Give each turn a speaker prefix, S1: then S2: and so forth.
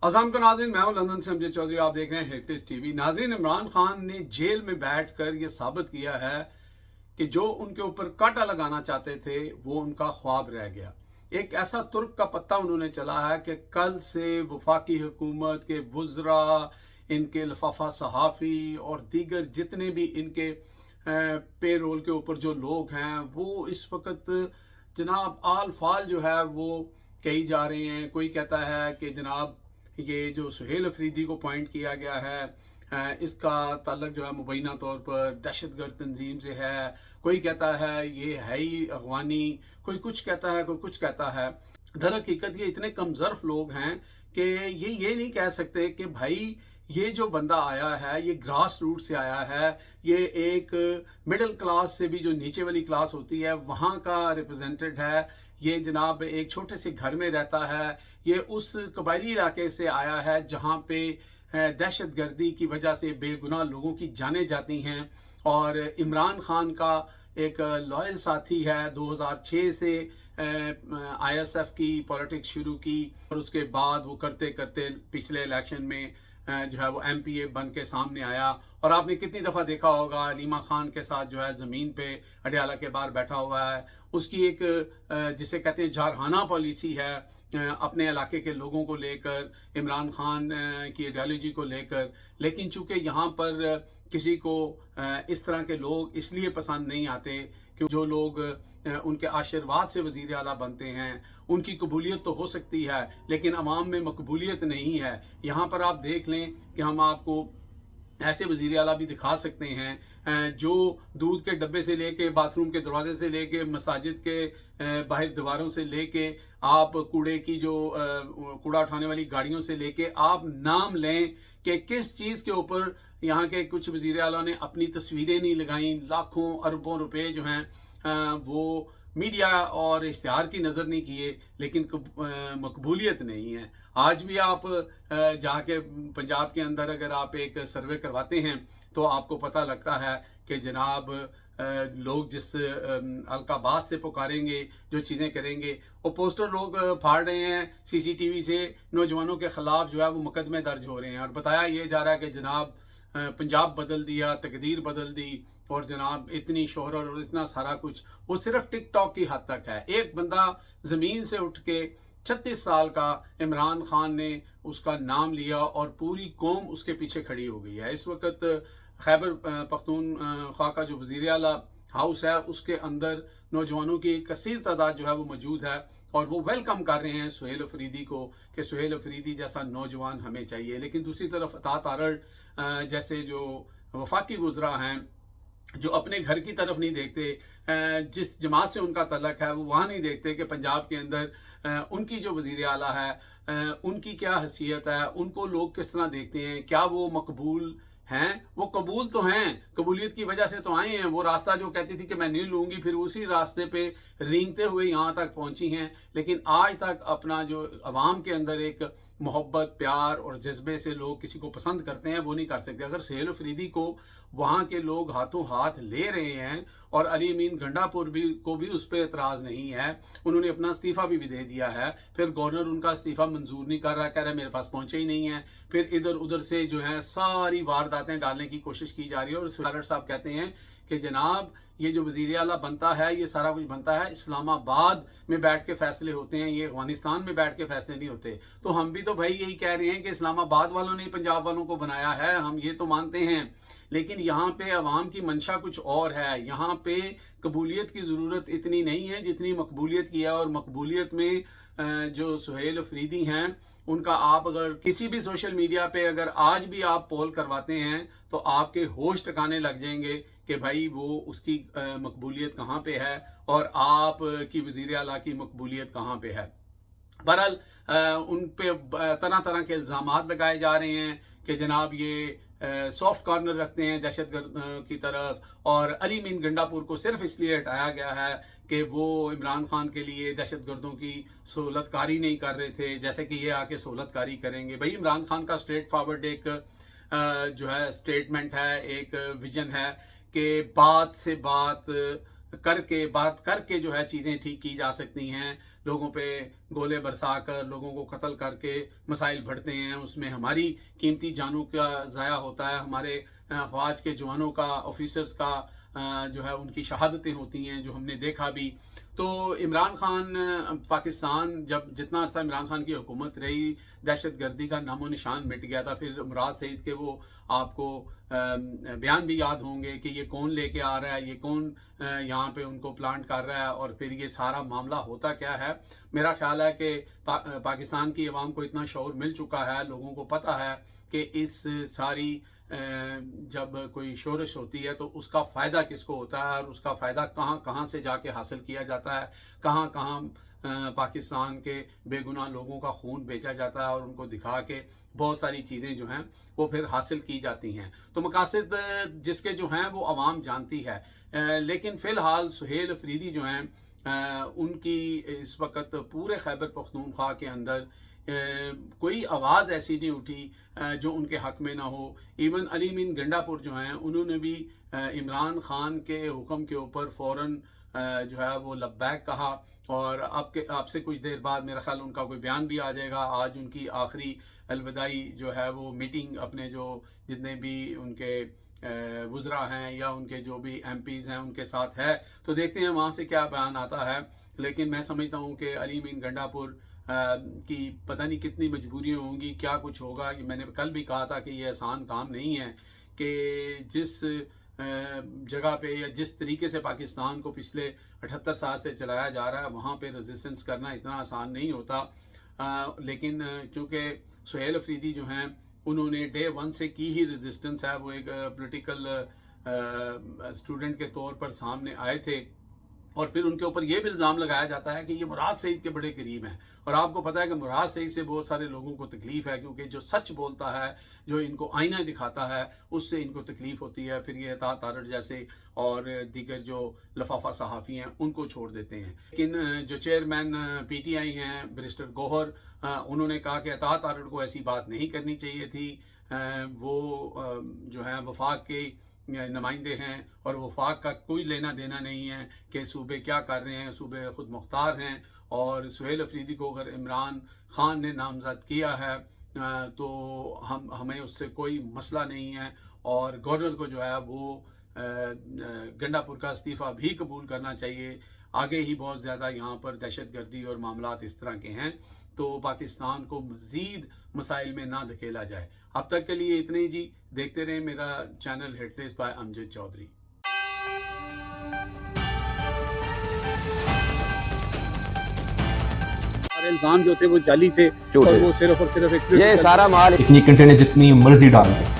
S1: अस्सलाम को नाज़रीन, मैं हूं लंदन से अमजद चौधरी। आप देख रहे हैं हेडलाइंस टीवी। नाज़रीन, इमरान खान ने जेल में बैठकर ये साबित किया है कि जो उनके ऊपर कांटा लगाना चाहते थे वो उनका ख्वाब रह गया। एक ऐसा तुर्क का पत्ता उन्होंने चला है कि कल से वफाकी हुकूमत के वुज़रा, इनके लफाफा सहाफ़ी और दीगर जितने भी इनके पे रोल के ऊपर जो लोग हैं वो इस वक्त जनाब आल फाल जो है वो कही जा रहे हैं। कोई कहता है कि जनाब ये जो सुहेल अफरीदी को पॉइंट किया गया है इसका ताल्लुक जो है मुबैना तौर पर दहशतगर्द तंजीम से है। कोई कहता है ये है ही अफगानी, कोई कुछ कहता है, कोई कुछ कहता है। दर हकीकत ये इतने कमजोर लोग हैं कि ये नहीं कह सकते कि भाई ये जो बंदा आया है ये ग्रास रूट से आया है, ये एक मिडिल क्लास से भी जो नीचे वाली क्लास होती है वहाँ का रिप्रेजेंटेड है, ये जनाब एक छोटे से घर में रहता है, ये उस कबायली इलाके से आया है जहाँ पे दहशत गर्दी की वजह से बेगुनाह लोगों की जानें जाती हैं। और इमरान खान का एक लॉयल साथी है, 2006 से ISF की पॉलिटिक्स शुरू की और उसके बाद वो करते करते पिछले इलेक्शन में जो है वो MPA बन के सामने आया। और आपने कितनी दफ़ा देखा होगा अलीमा खान के साथ जो है ज़मीन पे अडियाला के बाहर बैठा हुआ है। उसकी एक जिसे कहते हैं जारहाना पॉलिसी है अपने इलाके के लोगों को लेकर, इमरान खान की आइडियोलॉजी को लेकर। लेकिन चूंकि यहाँ पर किसी को इस तरह के लोग इसलिए पसंद नहीं आते कि जो लोग उनके आशीर्वाद से वज़ीर आला बनते हैं उनकी कबूलियत तो हो सकती है लेकिन अवाम में मकबूलियत नहीं है। यहाँ पर आप देख लें कि हम आपको ऐसे वज़ीर आला भी दिखा सकते हैं जो दूध के डब्बे से लेके बाथरूम के दरवाजे से लेके मसाजिद के बाहर दीवारों से लेके आप कूड़े की जो कूड़ा उठाने वाली गाड़ियों से लेके आप नाम लें कि किस चीज़ के ऊपर यहाँ के कुछ वज़ीर आला ने अपनी तस्वीरें नहीं लगाई। लाखों अरबों रुपए जो हैं वो मीडिया और इश्तिहार की नज़र नहीं किए लेकिन मकबूलियत नहीं है। आज भी आप जाके पंजाब के अंदर अगर आप एक सर्वे करवाते हैं तो आपको पता लगता है कि जनाब लोग जिस अलकाबात से पुकारेंगे, जो चीज़ें करेंगे, वो पोस्टर लोग फाड़ रहे हैं CCTV से, नौजवानों के ख़िलाफ़ जो है वो मुकदमे दर्ज हो रहे हैं और बताया ये जा रहा है कि जनाब पंजाब बदल दिया, तकदीर बदल दी और जनाब इतनी शोहरत और इतना सारा कुछ वो सिर्फ टिकटॉक की हद तक है। एक बंदा ज़मीन से उठ के 36 साल का इमरान खान ने उसका नाम लिया और पूरी कौम उसके पीछे खड़ी हो गई है। इस वक्त खैबर पख्तूनख्वा का जो वज़ीर आला हाउस है उसके अंदर नौजवानों की कसीर तादाद जो है वो मौजूद है और वो वेलकम कर रहे हैं सुहेल अफरीदी को कि सुहेल अफरीदी जैसा नौजवान हमें चाहिए। लेकिन दूसरी तरफ अतात आरड़ जैसे जो वफाकी वुज़रा हैं जो अपने घर की तरफ नहीं देखते, जिस जमात से उनका तल्लक है वो वहाँ नहीं देखते कि पंजाब के अंदर उनकी जो वज़ीर आला है उनकी क्या हैसियत है, उनको लोग किस तरह देखते हैं, क्या वो मकबूल हैं। वो कबूल तो हैं, कबूलियत की वजह से तो आए हैं। वो रास्ता जो कहती थी कि मैं नहीं लूँगी फिर उसी रास्ते पे रेंगते हुए यहाँ तक पहुँची हैं। लेकिन आज तक अपना जो अवाम के अंदर एक मोहब्बत, प्यार और जज्बे से लोग किसी को पसंद करते हैं वो नहीं कर सकते। अगर सुहेल अफरीदी को वहाँ के लोग हाथों हाथ ले रहे हैं और अली अमीन गंडापुर को भी उस पर एतराज़ नहीं है, उन्होंने अपना इस्तीफ़ा भी दे दिया है, फिर गवर्नर उनका इस्तीफ़ा मंजूर नहीं कर रहा, कह रहा है मेरे पास पहुँचे ही नहीं है। फिर इधर उधर से जो है सारी वारदातें डालने की कोशिश की जा रही है और सुहेल साहब कहते हैं कि जनाब ये जो वज़ीर आला बनता है ये सारा कुछ बनता है इस्लामाबाद में बैठ के फैसले होते हैं, ये अफगानिस्तान में बैठ के फैसले नहीं होते। तो हम भी तो भाई यही कह रहे हैं कि इस्लामाबाद वालों ने पंजाब वालों को बनाया है, हम ये तो मानते हैं। लेकिन यहाँ पे अवाम की मंशा कुछ और है। यहाँ पे कबूलियत की ज़रूरत इतनी नहीं है जितनी मकबूलियत की है। और मकबूलियत में जो सुहेल अफरीदी हैं उनका आप अगर किसी भी सोशल मीडिया पे अगर आज भी आप पोल करवाते हैं तो आपके होश टकाने लग जाएंगे कि भाई वो उसकी मकबूलियत कहाँ पे है और आप की वज़ीर आला की मकबूलियत कहाँ पे है। बहरहाल उन पे तरह तरह के इल्ज़ामात लगाए जा रहे हैं कि जनाब ये सॉफ्ट कॉर्नर रखते हैं दहशतगर्द की तरफ और अली अमीन गंडापुर को सिर्फ इसलिए हटाया गया है कि वो इमरान खान के लिए दहशतगर्दों की सहूलतकारी नहीं कर रहे थे, जैसे कि ये आके सहूलतकारी करेंगे। भाई इमरान खान का स्ट्रेट फॉरवर्ड एक जो है स्टेटमेंट है, एक विजन है कि बात से बात करके बात करके जो है चीज़ें ठीक की जा सकती हैं। लोगों पे गोले बरसा कर लोगों को कत्ल करके मसाइल बढ़ते हैं, उसमें हमारी कीमती जानों का ज़ाया होता है, हमारे फ़ौज के जवानों का, ऑफिसर्स का जो है उनकी शहादतें होती हैं, जो हमने देखा भी। तो इमरान खान पाकिस्तान जब जितना अर्सा इमरान खान की हुकूमत रही, दहशत गर्दी का नामो निशान मिट गया था। फिर मुराद सईद के वो आपको बयान भी याद होंगे कि ये कौन लेके आ रहा है, ये कौन यहाँ पे उनको प्लांट कर रहा है, और फिर ये सारा मामला होता क्या है। मेरा ख्याल है कि पाकिस्तान की आवाम को इतना शऊर मिल चुका है, लोगों को पता है कि इस सारी जब कोई शोरश होती है तो उसका फ़ायदा किसको होता है, और उसका फ़ायदा कहाँ कहाँ से जाके हासिल किया जाता है, कहाँ कहाँ पाकिस्तान के बेगुनाह लोगों का खून बेचा जाता है, और उनको दिखा के बहुत सारी चीज़ें जो हैं वो फिर हासिल की जाती हैं। तो मकासद जिसके जो हैं वो आवाम जानती है। लेकिन फ़िलहाल सुहेल अफरीदी जो हैं उनकी इस वक्त पूरे खैबर पख्तूनख्वा के अंदर कोई आवाज़ ऐसी नहीं उठी जो उनके हक में ना हो। इवन अली मीन गंडापुर जो हैं उन्होंने भी इमरान खान के हुक्म के ऊपर फ़ौरन जो है वो लब्बैक कहा, और आपसे कुछ देर बाद मेरा ख्याल उनका कोई बयान भी आ जाएगा। आज उनकी आखिरी अलविदाई जो है वो मीटिंग अपने जो जितने भी उनके वुज़रा हैं या उनके जो भी MPs हैं उनके साथ है, तो देखते हैं वहाँ से क्या बयान आता है। लेकिन मैं समझता हूँ कि अली मीन गंडापुर की पता नहीं कितनी मजबूरियाँ होंगी, क्या कुछ होगा। मैंने कल भी कहा था कि ये आसान काम नहीं है कि जिस जगह पे या जिस तरीके से पाकिस्तान को पिछले 78 साल से चलाया जा रहा है वहाँ पे रेजिस्टेंस करना इतना आसान नहीं होता। लेकिन चूँकि सुहेल अफरीदी जो हैं उन्होंने डे 1 से की ही रेजिस्टेंस है, वो एक पॉलिटिकल स्टूडेंट के तौर पर सामने आए थे, और फिर उनके ऊपर ये भी इल्ज़ाम लगाया जाता है कि ये मुराद सईद के बड़े करीब हैं। और आपको पता है कि मुराद सईद से बहुत सारे लोगों को तकलीफ़ है, क्योंकि जो सच बोलता है, जो इनको आईना दिखाता है, उससे इनको तकलीफ़ होती है। फिर ये अता तारड़ जैसे और दीगर जो लफाफा सहाफ़ी हैं उनको छोड़ देते हैं। लेकिन जो चेयरमैन PTI हैं बैरिस्टर गौहर, उन्होंने कहा कि अता तारड़ को ऐसी बात नहीं करनी चाहिए थी। वो जो है वफाक के नुमाइंदे हैं, और वफाक का कोई लेना देना नहीं है कि सूबे क्या कर रहे हैं, सूबे खुद मुख्तार हैं। और सुहेल अफरीदी को अगर इमरान खान ने नामज़द किया है तो हमें उससे कोई मसला नहीं है, और गवर्नर को जो है वो गंडापुर का इस्तीफ़ा भी कबूल करना चाहिए। आगे ही बहुत ज़्यादा यहाँ पर दहशत गर्दी और मामलात इस तरह के हैं, तो पाकिस्तान को मज़ीद मसाइल में ना धकेला जाए। अब तक के लिए इतने ही जी। देखते रहें मेरा channel headlines by Amjad Chaudhary.
S2: इल्जाम जो थे वो जाली थे, और वो सिर्फ और सिर्फ
S3: ये सारा माल इतनी कंटेनर जितनी मर्जी डाल दे।